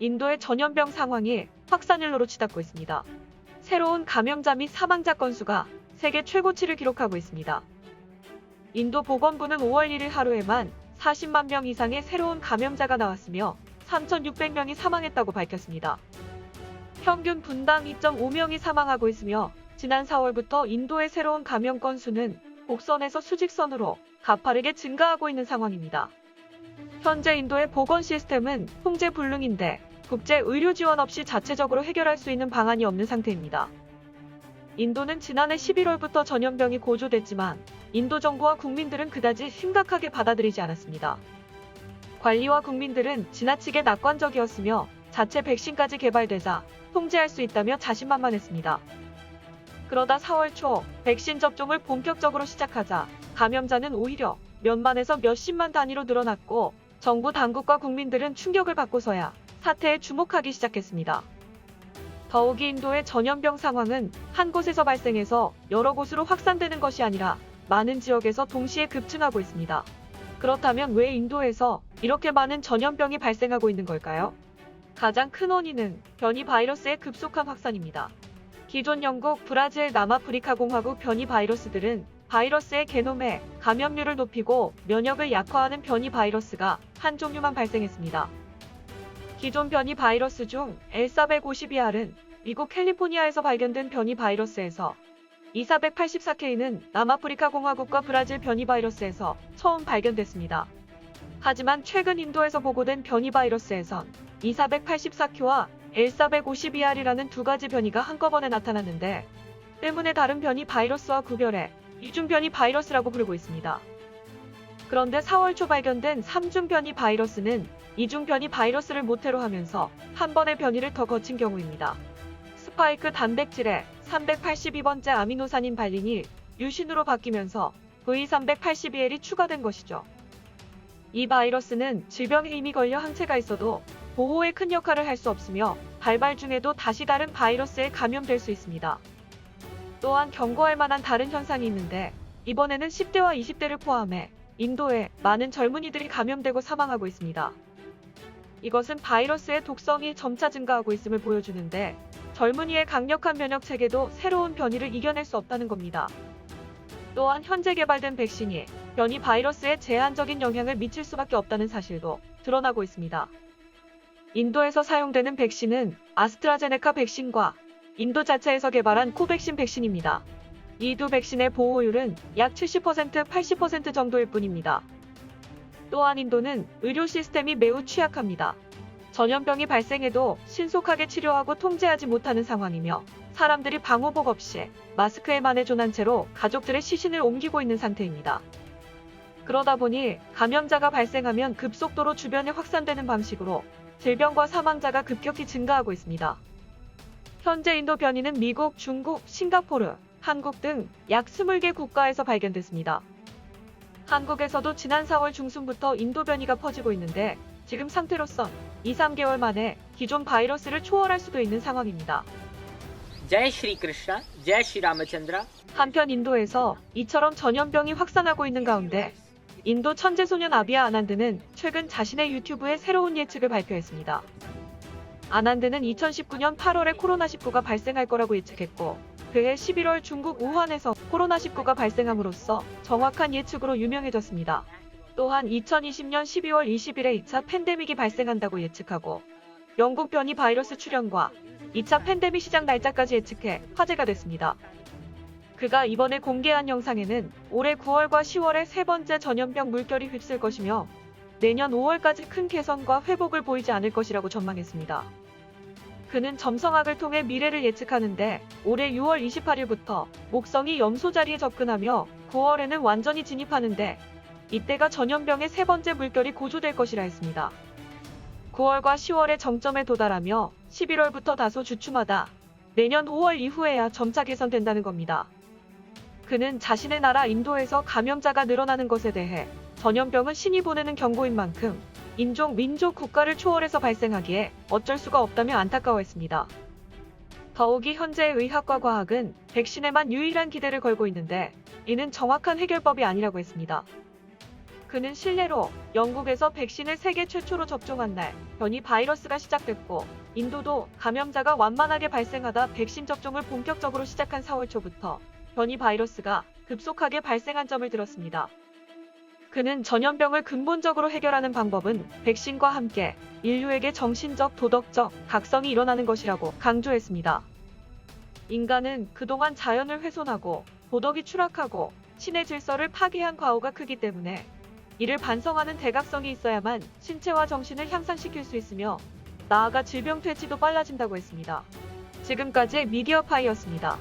인도의 전염병 상황이 확산일로로 치닫고 있습니다. 새로운 감염자 및 사망자 건수가 세계 최고치를 기록하고 있습니다. 인도 보건부는 5월 1일 하루에만 40만 명 이상의 새로운 감염자가 나왔으며 3,600명이 사망했다고 밝혔습니다. 평균 분당 2.5명이 사망하고 있으며 지난 4월부터 인도의 새로운 감염 건수는 곡선에서 수직선으로 가파르게 증가하고 있는 상황입니다. 현재 인도의 보건 시스템은 통제불능인데 국제 의료 지원 없이 자체적으로 해결할 수 있는 방안이 없는 상태입니다. 인도는 지난해 11월부터 전염병이 고조됐지만 인도 정부와 국민들은 그다지 심각하게 받아들이지 않았습니다. 관리와 국민들은 지나치게 낙관적이었으며 자체 백신까지 개발되자 통제할 수 있다며 자신만만했습니다. 그러다 4월 초 백신 접종을 본격적으로 시작하자 감염자는 오히려 몇만에서 몇십만 단위로 늘어났고 정부 당국과 국민들은 충격을 받고서야 사태에 주목하기 시작했습니다. 더욱이 인도의 전염병 상황은 한 곳에서 발생해서 여러 곳으로 확산되는 것이 아니라 많은 지역에서 동시에 급증하고 있습니다. 그렇다면 왜 인도에서 이렇게 많은 전염병이 발생하고 있는 걸까요? 가장 큰 원인은 변이 바이러스의 급속한 확산입니다. 기존 영국, 브라질, 남아프리카 공화국 변이 바이러스들은 바이러스의 게놈의 감염률을 높이고 면역을 약화하는 변이 바이러스가 한 종류만 발생했습니다. 기존 변이 바이러스 중 L452R은 미국 캘리포니아에서 발견된 변이 바이러스에서, E484K는 남아프리카 공화국과 브라질 변이 바이러스에서 처음 발견됐습니다. 하지만 최근 인도에서 보고된 변이 바이러스에선 E484Q와 L452R이라는 두 가지 변이가 한꺼번에 나타났는데 때문에 다른 변이 바이러스와 구별해 이중 변이 바이러스라고 부르고 있습니다. 그런데 4월 초 발견된 3중 변이 바이러스는 이중 변이 바이러스를 모태로 하면서 한 번의 변이를 더 거친 경우입니다. 스파이크 단백질에 382번째 아미노산인 발린이 류신으로 바뀌면서 V382L이 추가된 것이죠. 이 바이러스는 질병에 이미 걸려 항체가 있어도 보호에 큰 역할을 할 수 없으며 발발 중에도 다시 다른 바이러스에 감염될 수 있습니다. 또한 경고할 만한 다른 현상이 있는데 이번에는 10대와 20대를 포함해 인도에 많은 젊은이들이 감염되고 사망하고 있습니다. 이것은 바이러스의 독성이 점차 증가하고 있음을 보여주는데 젊은이의 강력한 면역 체계도 새로운 변이를 이겨낼 수 없다는 겁니다. 또한 현재 개발된 백신이 변이 바이러스에 제한적인 영향을 미칠 수밖에 없다는 사실도 드러나고 있습니다. 인도에서 사용되는 백신은 아스트라제네카 백신과 인도 자체에서 개발한 코백신 백신입니다. 이 두 백신의 보호율은 약 70%, 80% 정도일 뿐입니다. 또한 인도는 의료 시스템이 매우 취약합니다. 전염병이 발생해도 신속하게 치료하고 통제하지 못하는 상황이며 사람들이 방호복 없이 마스크에만 의존한 채로 가족들의 시신을 옮기고 있는 상태입니다. 그러다 보니 감염자가 발생하면 급속도로 주변에 확산되는 방식으로 질병과 사망자가 급격히 증가하고 있습니다. 현재 인도 변이는 미국, 중국, 싱가포르, 한국 등 약 20개 국가에서 발견됐습니다. 한국에서도 지난 4월 중순부터 인도 변이가 퍼지고 있는데 지금 상태로선 2-3개월 만에 기존 바이러스를 초월할 수도 있는 상황입니다. Jai श्री कृष्ण, Jai श्री रामचंद्र. 한편 인도에서 이처럼 전염병이 확산하고 있는 가운데 인도 천재소년 아비아 아난드는 최근 자신의 유튜브에 새로운 예측을 발표했습니다. 아난드는 2019년 8월에 코로나19가 발생할 거라고 예측했고 그해 11월 중국 우한에서 코로나19가 발생함으로써 정확한 예측으로 유명해졌습니다. 또한 2020년 12월 20일에 2차 팬데믹이 발생한다고 예측하고 영국 변이 바이러스 출현과 2차 팬데믹 시작 날짜까지 예측해 화제가 됐습니다. 그가 이번에 공개한 영상에는 올해 9월과 10월에 세 번째 전염병 물결이 휩쓸 것이며 내년 5월까지 큰 개선과 회복을 보이지 않을 것이라고 전망했습니다. 그는 점성학을 통해 미래를 예측하는데 올해 6월 28일부터 목성이 염소 자리에 접근하며 9월에는 완전히 진입하는데 이때가 전염병의 세 번째 물결이 고조될 것이라 했습니다. 9월과 10월의 정점에 도달하며 11월부터 다소 주춤하다 내년 5월 이후에야 점차 개선된다는 겁니다. 그는 자신의 나라 인도에서 감염자가 늘어나는 것에 대해 전염병은 신이 보내는 경고인 만큼 인종, 민족, 국가를 초월해서 발생하기에 어쩔 수가 없다며 안타까워했습니다. 더욱이 현재의 의학과 과학은 백신에만 유일한 기대를 걸고 있는데 이는 정확한 해결법이 아니라고 했습니다. 그는 실례로 영국에서 백신을 세계 최초로 접종한 날 변이 바이러스가 시작됐고, 인도도 감염자가 완만하게 발생하다 백신 접종을 본격적으로 시작한 4월 초부터 변이 바이러스가 급속하게 발생한 점을 들었습니다. 그는 전염병을 근본적으로 해결하는 방법은 백신과 함께 인류에게 정신적, 도덕적 각성이 일어나는 것이라고 강조했습니다. 인간은 그동안 자연을 훼손하고 도덕이 추락하고 신의 질서를 파괴한 과오가 크기 때문에 이를 반성하는 대각성이 있어야만 신체와 정신을 향상시킬 수 있으며 나아가 질병 퇴치도 빨라진다고 했습니다. 지금까지 미디어파이였습니다.